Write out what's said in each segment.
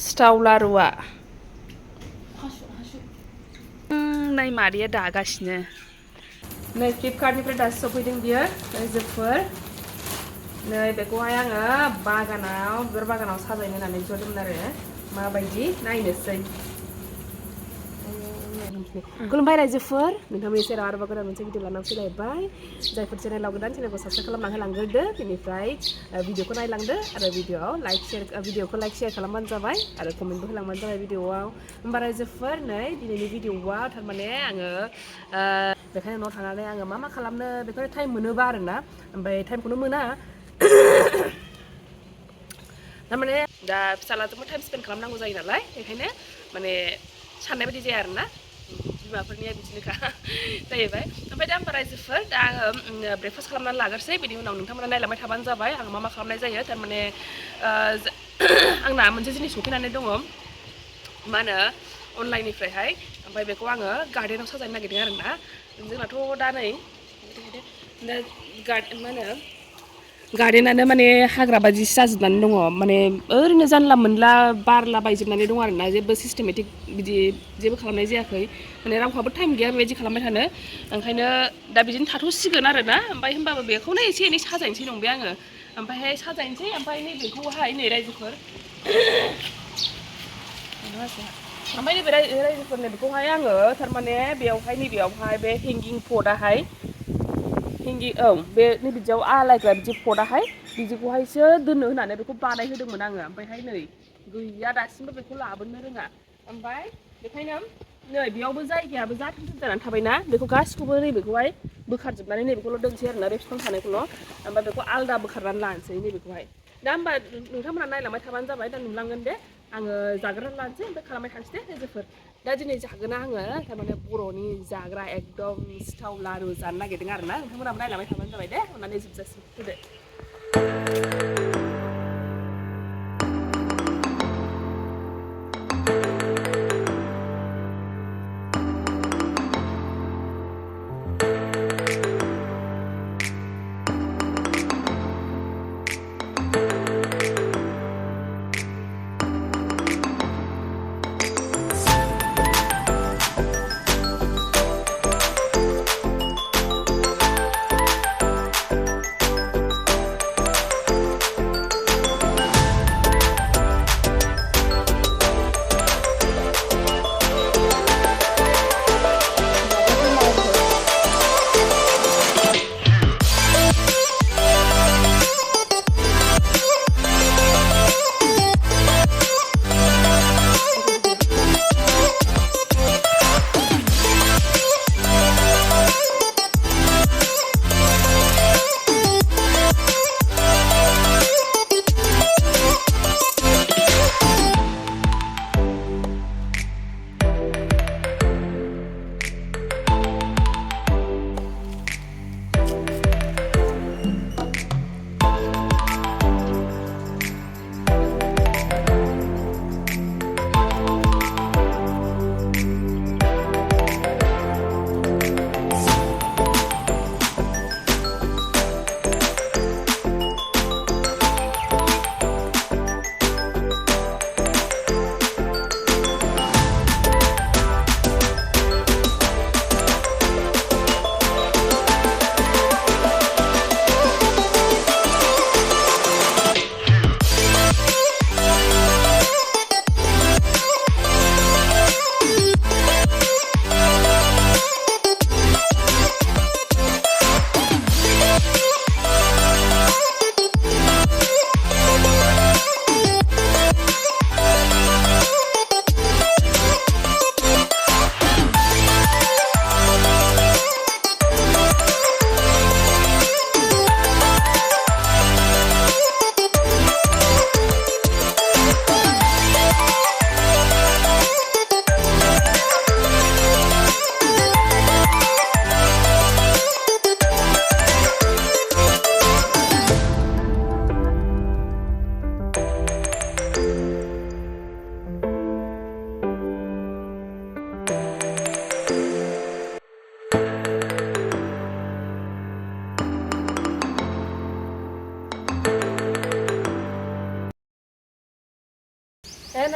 सिथाव लारुआ नाय मादैया दागासिनो नै फ्लिपकार्टनिफ्राय दासो सफैदों बियो रायजोफोर नै बेखौहाय आङो बागानाव बिबार बागानाव साजायनो होननानै बिहरदोंमोन आरो माबायदि नायनोसै खुलुमबाय रायजोफोर नोंथांमोननि सेराव आरोबाव गोदान मोनसे भिडिअ लानानै फैलायबाय जायफोर चेनेलाव गोदान चेनेलखौ साबस्क्राइब खालामना होलांग्रोदो बेनिफ्राय भिडिअखौ नायलांदो आरो भिडिअखौ लाइक शेयार खालामबानो जाबाय आरो कमेन्टबो होलांबानो जाबाय भिडिअआव होमबा रायजोफोर नै दिनैनि भिडिअआव थारमाने आङो बेखायनो न'आव थानानै आङो मा खालामनो बेखौ टाइम मोनोबा आरोना ओमफ्राय टाइमखौनो मोना थारमाने दा फिसालाजोंबो टाइम स्पेन्ड खालामनांगौ जायो नालाय बेखायनो माने साननाय बायदि जाया आरोना बिमाफोरनिया बिदिनोखा जाहैबाय ओमफ्राय दा होमबा रायजोफोर दा आङो ब्रेकफास्ट खालामनानै लाग्रोसै बिनि उनाव नोंथांमोना नायलांबाय थाबानो जाबाय आं मा खालामनाय जायो थारमाने आंना मोनसे जिनिस सफैनानै दङ मा होनो अनलाइननिफ्रायहाय ओमफ्राय बेखौ आङो गार्डेनाव साजायनो नागिरदों आरोना जोंनाथ' दा नै मा होनो गार्डेनानो माने हाग्रा बायदिसो जाजोबनानै दङ माने ओरैनो जानला मोनला बारला बायजोबनानै दङ आरोना जेबो सिस्टेमेटिक बिदि जेबो खालामनाय जायाखै माने रावहाबो टाइम गैया बेबायदि खालामबाय थानो ओंखायनो दा बिदिनो थाथ'सिगोन आरोना ओमफ्राय होमबाबो बेखौनो एसे एनै साजायनोसै नंबाय आङो ओमफ्रायहाय साजायनोसै ओमफ्राय नैबेखौहाय नै रायजोफोर ओमफ्राय नैबे रायजोफोरनो बेखौहाय आङो थारमाने नैबेयावहाय बे हेंगिं पटआहाय बे नैबिदियाव आलायग्रा बिदि पटआहाय बिदिखौहायसो दोननो होनानै बेखौ बानायहोदोंमोन आङो ओमफ्रायहाय नै गैया दासिमबो बेखौ लाबोनो रोङा ओमफ्राय बेखायनो नै बेयावबो जायगायाबो जा थोर थोर जानानै थाबायना बेखौ गासिखौबो नैबेखौहाय बोखारजोबनानै नैबेखौल' दोनसै आरोना बे बिफां थानायखौल' ओमफ्राय बेखौ आलदा बोखारनानै लानोसै नैबेखौहाय दा होमबा नोंथांमोना नायलांबाय थाबानो जाबाय दा नुलांगोन दे आङो जाग्रोनानै लानोसै ओमफ्राय खालामबाय थानोसै दे रायजोफोर दा दिनै जागोना आङो थारमाने बर'नि जाग्रा एकदम सिथाव लारु जानो नागिरदों आरोना नोंथांमोनाबो नायलांबाय थाबानो जाबाय दे अननानै जोबजासिम होदो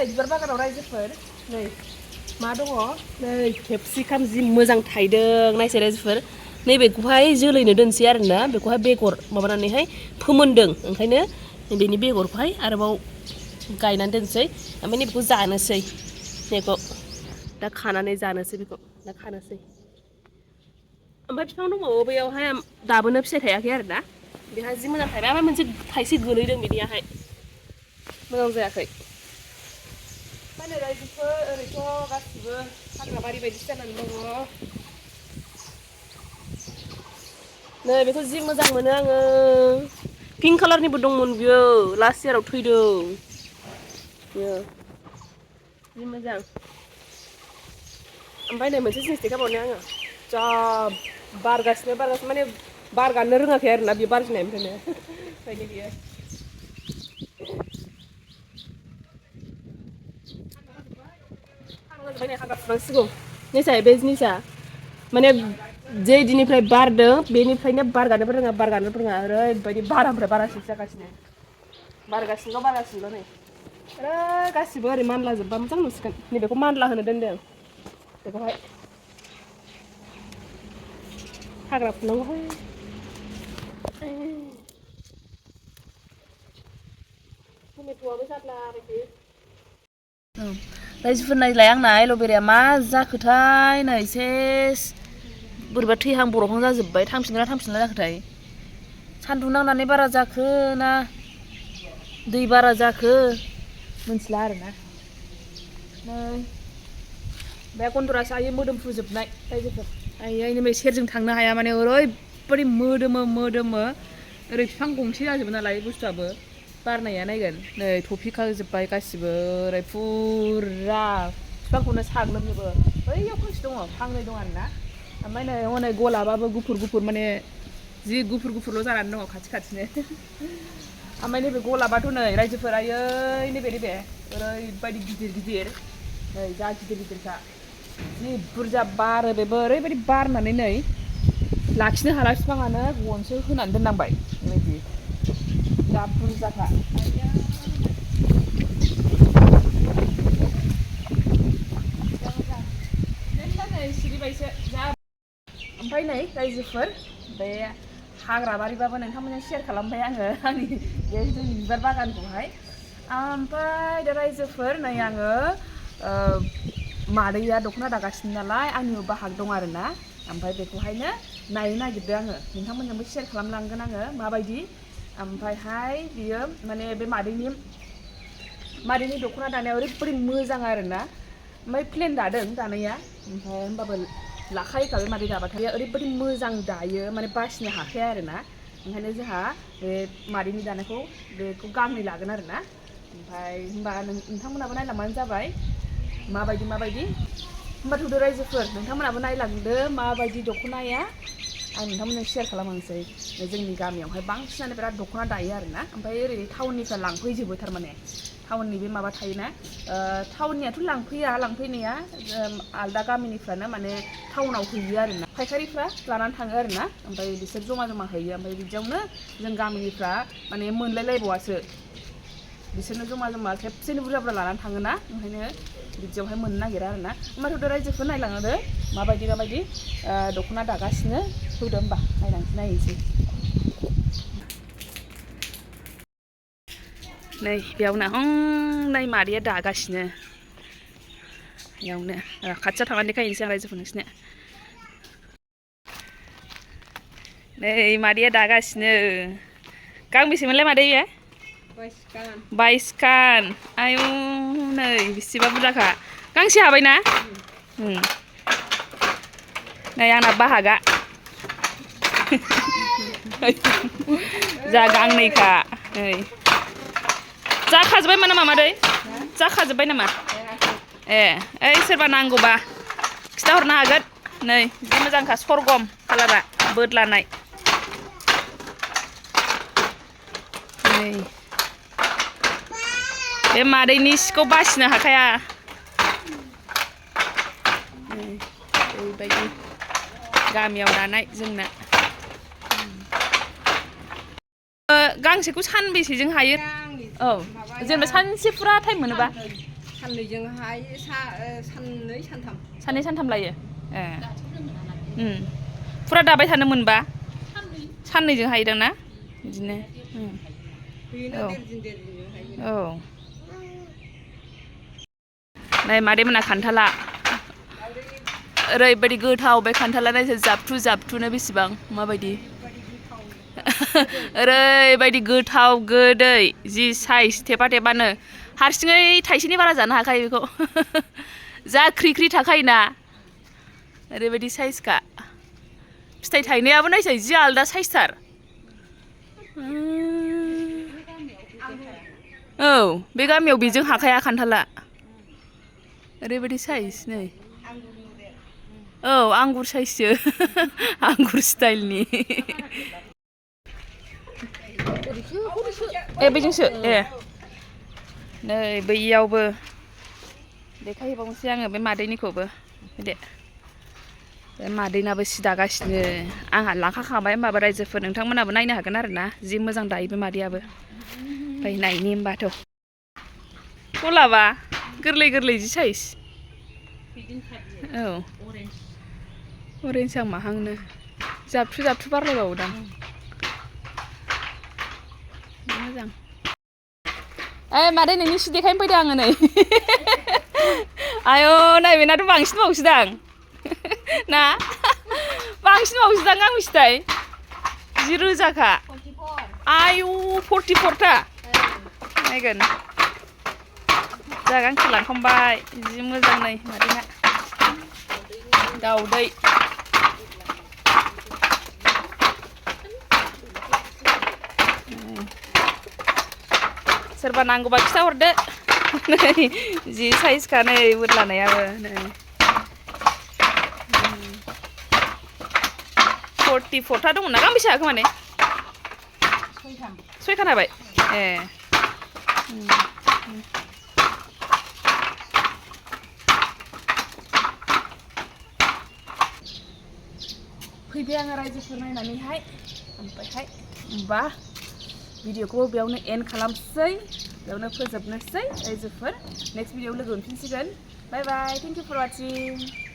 नै बिबार बागानाव रायजोफोर नै मा दङ नै केपसिकाम जि मोजां थायदों नायसै रायजोफोर नैबेखौहाय जोलैनो दोनसै आरोना बेखौहाय बेगर माबानानैहाय फोमोनदों ओंखायनो बेनि बेगरखौहाय आरोबाव गायनानै दोनसै ओमफ्राय नैबेखौ जानोसै बेखौ दा खानानै जानोसै बेखौ दा खानोसै ओमफ्राय बिफां दंबावो बैयावहाय दाबोनो फिथाइ थायाखै आरोना बेहा जि मोजां थायबाय ओमफ्राय मोनसे थाइसे गोलैदों बिनियाहाय मोजां जायाखै मा होनो रायजोफोर ओरैथ' गासिबो हाग्राबारि बायदिसो जानानै दङ नै बेखौ जि मोजां मोनो आङो पिंक कालारनिबो दंमोन बियो लास्ट इयाराव थैदों बियो जि मोजां ओमफ्राय नै मोनसे जिनिस देखायबावनो आङो जा बारगासिनो माने बार गाननो रोङाखै आरोना बियो बारजेननायनिफ्रायनो ओंखायनो बियो नै हाग्रा फुनांसिगौ निसाय बे जिनिसा माने जे दिननिफ्राय बारदों बेनिफ्रायनो बार गानोबो रोङा ओरैबायदि बारानिफ्राय बारासिन जागासिनो बारगासिनो नै ओरै गासिबो ओरै मानलाजोबबा मोजां नुसिगोन नैबेखौ मानला होनो दोनदों बेखौहाय हाग्रा फुनांगौहाय टमेट'आबो जादलाबायसै रायजोफोर नायलाय आंना एल'बेराया मा जाखोथाय नै सेस बोरैबा थैहां बरफहां जाजोब्बाय थांफिनला जाखोथाय सान्दुं नांनानै बारा जाखो ना दै बारा जाखो मिथिला आरोना नै बे गन्दरासो आयै मोदोमफ्रुजोबनाय रायजोफोर आयै नै सेरजों थांनो हाया माने ओरैबायदि मोदोमो ओरै बिफां गंसे जाजोबो नालाय बुस्थुआबो बारनाया नायगोन नै थफिखाजोब्बाय गासिबो ओरै फुरा बिफांखौनो साग्लोबजोबो बैयाव फांसे दङ फांनै दं आरोना ओमफ्राय नै हनै गलाबाबो गुफुर माने जि गुफुरल' जानानै दङ खाथिनो ओमफ्राय नैबे गलाबाथ' नै रायजोफोर आयै नैबे ओरैबायदि गिदिर नै जा गिदिरखा जि बुरजा बारो बेबो ओरैबायदि बारनानै नै लाखिनो हाला बिफाङानो गनसो होनानै दोननांबाय बेबायदि जा बुरजाखा सिरिबायसो जा ओमफ्राय नै रायजोफोर बे हाग्राबारिबाबो नोंथांमोनजों शेयार खालामबाय आङो आंनि बे जोंनि बिबार बागानखौहाय ओमफ्राय दा रायजोफोर नै आङो मादैया दख'ना दागासिनो नालाय आंनिबो बाहाग दं आरोना ओमफ्राय बेखौहायनो नायनो नागिरदों आङो नोंथांमोनजोंबो शेयार खालामलांगोन आङो माबायदि ओमफ्रायहाय बियो माने बे मादैनि दख'ना दानाया ओरैबायदि मोजां आरोना ओमफ्राय प्लेन दादों दानाया ओमफ्राय होमबाबो लाखायोखा बे मादै दाबाथाय ओरैबायदि मोजां दायो माने बासिनो हाखाया आरोना ओंखायनो जोंहा बे मादैनि दानायखौ बेखौ गांनै लागोन आरोना ओमफ्राय होमबा नोंथांमोनाबो नायलांबानो जाबाय माबायदि होमबा थुदो रायजोफोर नोंथांमोनाबो नायलांदो माबायदि दख'नाया आं नोंथांमोनजों शेयार खालामलांसै जोंनि गामियावहाय बांसिनानो बिराद दख'ना दायो आरोना ओमफ्राय ओरै टाउननिफ्राय लांफैजोबो थारमाने टाउननि बे माबा थायोना टाउननियाथ' लांफैनाया आलदा गामिनिफ्रानो माने टाउनाव हैयो आरोना फायखारिफ्रा लानानै थाङो आरोना ओमफ्राय बिसोर जमा हैयो ओमफ्राय बिदियावनो जों गामिनिफ्रा माने मोनलायलायबावासो बिसोरनो जमा खेबसेनो बुरजा लानानै थाङोना ओंखायनो बिदियावहाय मोननो नागिरा आरोना होमबाथ' रायजोफोर नायलांदो माबायदि दख'ना दागासिनो होदो होमबा नायनोसै नै बेयावनो नै मादैया दागासिनो बेयावनो खाथियाव थांनानै देखायनोसै आं रायजोफोर नोंसिनो नै मादैया दागासिनो गांबेसेमोनलाय मादै बेयो 22 खान आयौ नै बेसेबा बुरजाखा गांसे हाबायना नै आंना बाहागा जा गांनैखा नै जाखाजोब्बाय नामा मादै जाखाजोब्बाय नामा ओइ सोरबा नांगौबा खिथाहरनो हागोन नै जि मोजांखा सरगम कालारा बोदलानाय नै बे मादैनि सिखौ बासिनो हाखाया ओरैबायदि गामियाव दानाय जोंना गांसेखौ सानबेसेजों हायो औ जेनेबा सानसे फुरा टाइम मोनोबा साननैजोंहाय साननै सानथाम लायो ए फुरा दाबाय थानो मोनबा साननैजों हायोदां ना बिदिनो औ नै मादै मोना खान्थाला ओरैबायदि गोथाव बे खान्थाला नायसो जाबथुनो बेसेबां माबायदि ओरैबायदि गोथाव गोदै जि साइज थेबा थेबानो हारसिङै थाइसेनि बारा जानो हाखायो बेखौ जा ख्रि ख्रि थाखायोना ओरैबायदि साइजखा फिथाइ थायनायाबो नायसाय जि आलदा साइजथार औ बे गामियाव बेजों हाखाया खान्थाला ओरैबायदि साइज नै औ आंगुर साइजसो आंगुर स्टाइलनि ए बैजोंसो ए नै बैयावबो देखायहैबावनोसै आङो बे मादैनिखौबो दे बे मादैनाबो सि दागासिनो आंहा लाखाखाबाय होमबाबो रायजोफोर नोंथांमोनाबो नायनो हागोन आरो ना जि मोजां दायो बे मादैयाबो ओमफ्राय नायनि होमबाथ' गलाबा गोरलै गोरलै जि साइज औ अरेन्ज आं माहांनो जाबथु बारलायबावोदां मोजां ओइ मादै नोंनि सि देखायनो फैदों आङो नै आयौ नै बेनाथ' बांसिन बावसोदां ना बांसिन बावसोदां आंनि सिथाय जि रोजाखा आयु 44 था नायगोन जा गांसे लांखांबाय जि मोजां नै मादैना दाउदै सोरबा नांगौबा खिथा हरदो नै जि साइजखा नै बोरलानायाबो नै 44 था दंमोन ना गांबेसे हाखो माने सयखान हाबाय ए फैबाय आङो रायजोफोर नायनानैहाय ओमफ्रायहाय होमबा भिडिअखौ बेयावनो एन्ड खालामसै बेयावनो फोजोबनोसै रायजोफोर नेक्स्ट भिडिअआव लोगो मोनफिनसिगोन बाय बाय थेंक इउ फर वाचिं